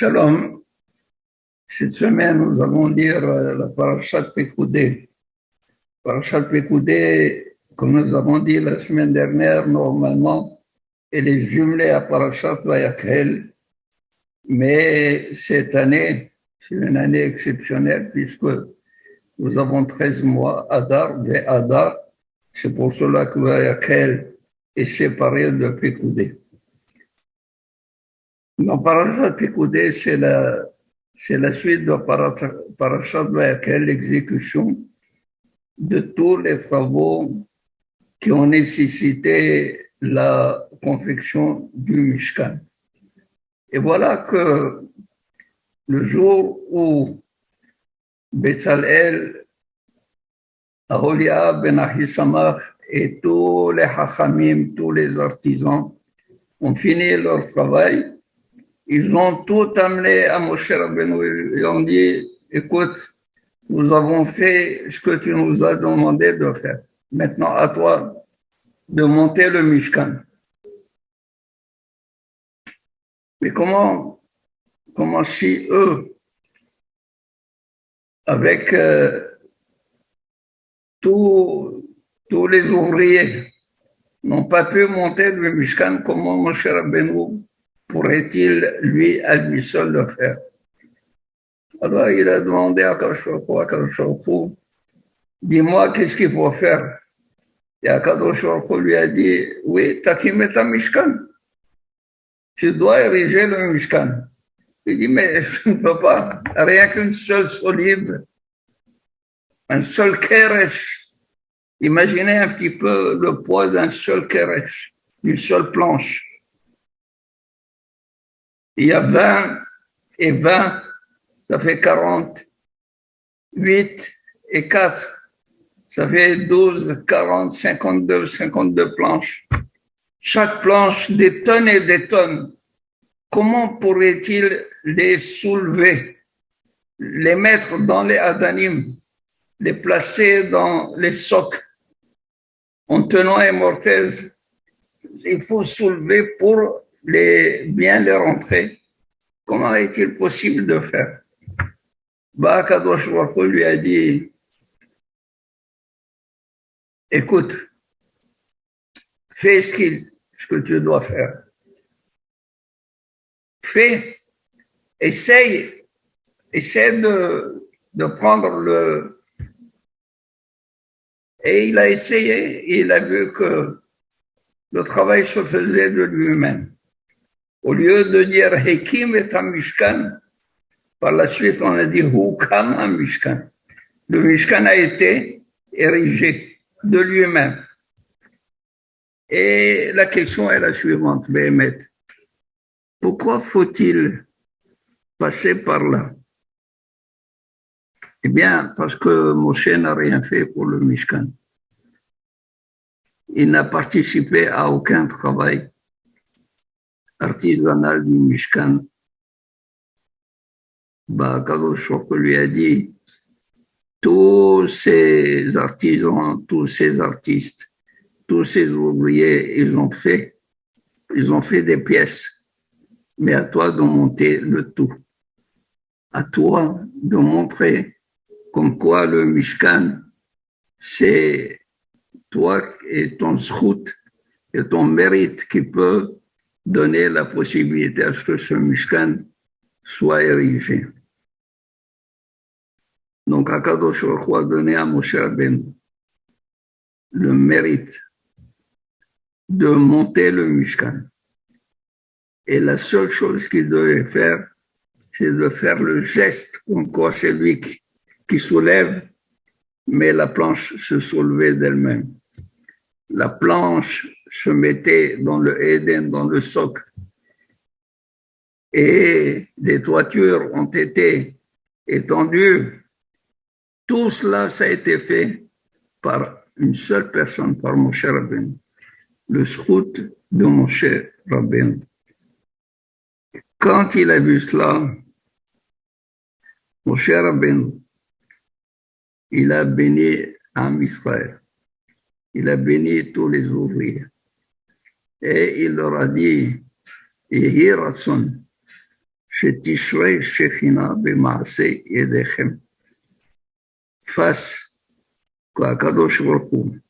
Shalom. Cette semaine, nous allons lire la parashat Pekoudé. Parashat Pekoudé, comme nous avons dit la semaine dernière, normalement, elle est jumelée à parashat Vayakhel. Mais cette année, c'est une année exceptionnelle puisque nous avons 13 mois, Adar et Adar. C'est pour cela que Vayakhel est séparé de Pekoudé. Dans parashat Pekoudé, c'est la suite de Parashat Vayakhel, l'exécution de tous les travaux qui ont nécessité la confection du Mishkan. Et voilà que le jour où Betzalel, Aholiab ben Ahisamach et tous les Hachamim, tous les artisans ont fini leur travail, ils ont tout amené à Moshe Rabbeinu et ont dit, écoute, nous avons fait ce que tu nous as demandé de faire. Maintenant, à toi de monter le Mishkan. Mais comment si eux, avec tous les ouvriers, n'ont pas pu monter le Mishkan, comment Moshe Rabbeinu pourrait-il, lui, à lui seul, le faire? Alors, il a demandé à Akadosh Baruch Hu, dis-moi, qu'est-ce qu'il faut faire? Et Akadosh Baruch Hu lui a dit, oui, Takim et Mishkan. Tu dois ériger le Mishkan. Il dit, mais je ne peux pas, rien qu'une seule solide, un seul keresh. Imaginez un petit peu le poids d'un seul keresh, d'une seule planche. Il y a 20 et 20, ça fait 40. 8 et 4, ça fait 12, 40, 52 planches. Chaque planche, des tonnes et des tonnes. Comment pourrait-il les soulever, les mettre dans les adanim, les placer dans les socs en tenant un mortaise? Il faut soulever pour bien les rentrer. Comment est-il possible de faire? Akadosh Baruch Hu lui a dit, écoute, fais ce que tu dois faire. Fais, essaye de prendre le... Et il a essayé, et il a vu que le travail se faisait de lui-même. Au lieu de dire Hekim et Mishkan, par la suite on a dit Hukam Mishkan. Le Mishkan a été érigé de lui-même. Et la question est la suivante, Béhémet. Pourquoi faut-il passer par là? Eh bien, parce que Moshe n'a rien fait pour le Mishkan. Il n'a participé à aucun travail artisanal du Mishkan. Akadosh Baruch Hu lui a dit, tous ces artisans, tous ces artistes, tous ces ouvriers, ils ont fait des pièces, mais à toi de monter le tout. À toi de montrer comme quoi le Mishkan, c'est toi et ton zchut et ton mérite qui peut donner la possibilité à ce que ce Mishkan soit érigé. Donc, Akadosh Baruch Hu a donné à Moshe Rabbeinu le mérite de monter le Mishkan. Et la seule chose qu'il devait faire, c'est de faire le geste, comme quoi c'est lui qui soulève, mais la planche se soulevait d'elle-même. La planche se mettait dans le Éden, dans le socle, et les toitures ont été étendues. Tout cela, ça a été fait par une seule personne, par Moshe Rabbeinu, le zchut de Moshe Rabbeinu. Quand il a vu cela, Moshe Rabbeinu, il a béni Am Israël. Il a béni tous les ouvriers. Et il leur a dit, Yehi Ratson, שתשרה שכינה במעשה ידיכם. Fasse qu'Akadosh Baruch Hu,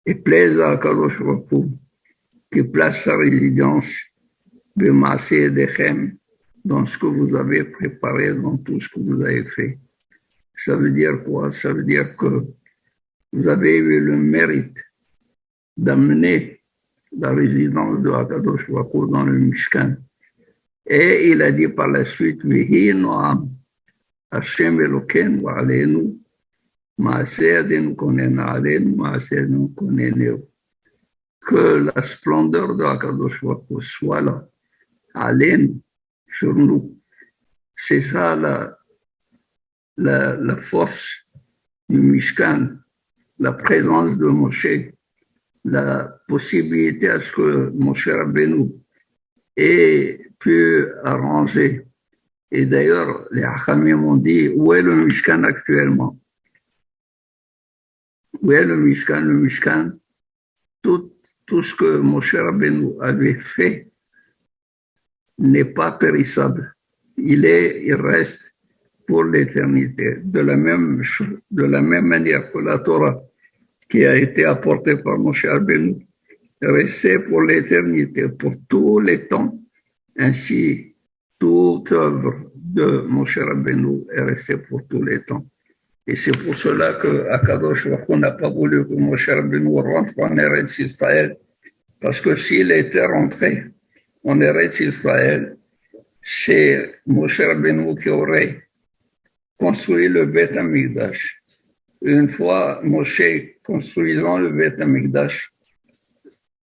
et plaise à Akadosh Baruch Hu, qui place sa résidence במעשה ידיכם, dans ce que vous avez préparé, dans tout ce que vous avez fait. Ça veut dire quoi? Ça veut dire que vous avez eu le mérite d'amener la résidence de Akadosh Baruch Hu dans le Mishkan. Et il a dit par la suite, Vihi Noam, Hashem Eloken wa Aleinu, Maaseh Adenu Konena Aleinu, Maaseh Adenu Koneneu. Que la splendeur de Akadosh Baruch Hu soit là, Aleinu, sur nous. C'est ça la force du Mishkan, la présence de Moshe, la possibilité à ce que Moshe Rabbeinu ait pu arranger. Et d'ailleurs, les Hachamim ont dit, où est le Mishkan actuellement? Où est le Mishkan? Le Mishkan, tout ce que Moshe Rabbeinu avait fait n'est pas périssable. Il reste pour l'éternité. De la même manière que la Torah qui a été apportée par Moshe Rabbeinu est restée pour l'éternité, pour tous les temps. Ainsi, toute œuvre de Moshe Rabbeinu est restée pour tous les temps. Et c'est pour cela que Akadosh Baruch Hu n'a pas voulu que Moshe Rabbeinu rentre en Eretz Israël, parce que s'il était rentré en Eretz Israël, c'est Moshe Rabbeinu qui aurait construit le Beth Amikdash. Une fois Moshe construisant le Beth Amikdash,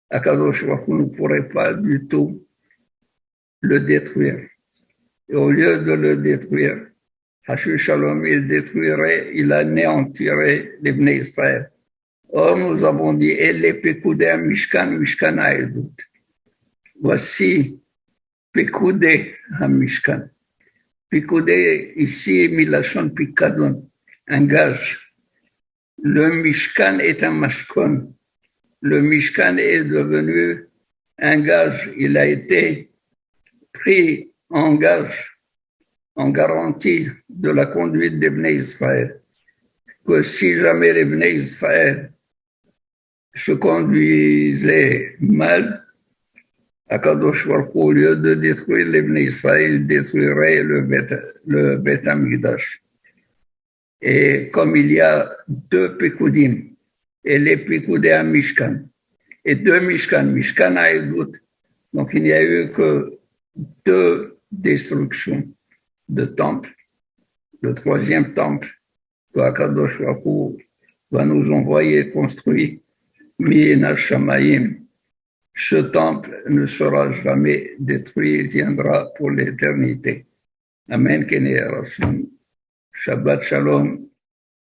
Akadosh Baruch Hu ne pourrait pas du tout le détruire. Et au lieu de le détruire, Hashu Shalom, il anéantirait les Bnei Israël. Or, nous avons dit, Elle Pekoudé Mishkan, Mishkan Haedut. Voici Pekoudé Mishkan. Pekoudé, ici, Milachon Pikadon, un gage. Le Mishkan est un mashkon. Le Mishkan est devenu un gage. Il a été pris en gage, en garantie de la conduite des Bnei Israël. Que si jamais les Bnei Israël se conduisaient mal, Akadosh Baruch Hu, au lieu de détruire les Bnei Israël, il détruirait le Beth Amikdash. Et comme il y a deux Pekoudim, et les Pekoudé à Mishkan, et deux Mishkan, Mishkan Haedut, donc il n'y a eu que deux destructions de temples. Le troisième temple que Akadosh Baruch Hu va nous envoyer construire, Mi'ena Shamayim. Ce temple ne sera jamais détruit, il tiendra pour l'éternité. Amen. Shabbat Shalom.